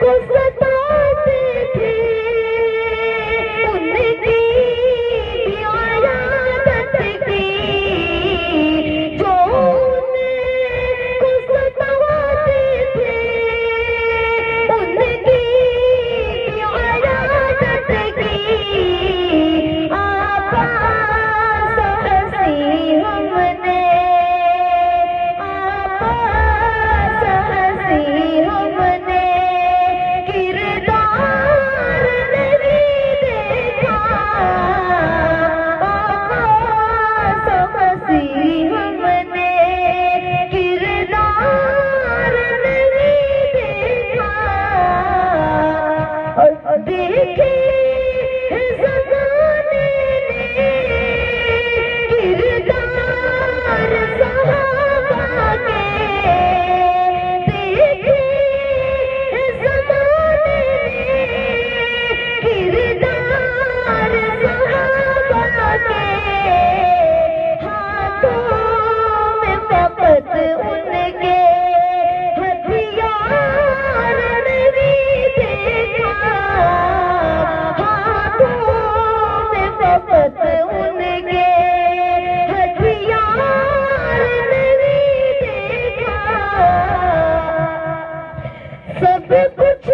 को सताते थे उनकी आयादत की, जो उनको सताते थे उनकी आयादत की। आपास हंसी हमने, आपास हंसी हमने, किरदार नहीं देखा। आपास हंसी हमने, किरदार नहीं देखा। और देखे ज़माने ने किरदार सहाबा के, देखे ज़माने ने किरदार सहाबा के। हाथों में फकत उनके हथियार नहीं देखा। हाथों में फकत उनके हथियार नहीं देखा। सब कुछ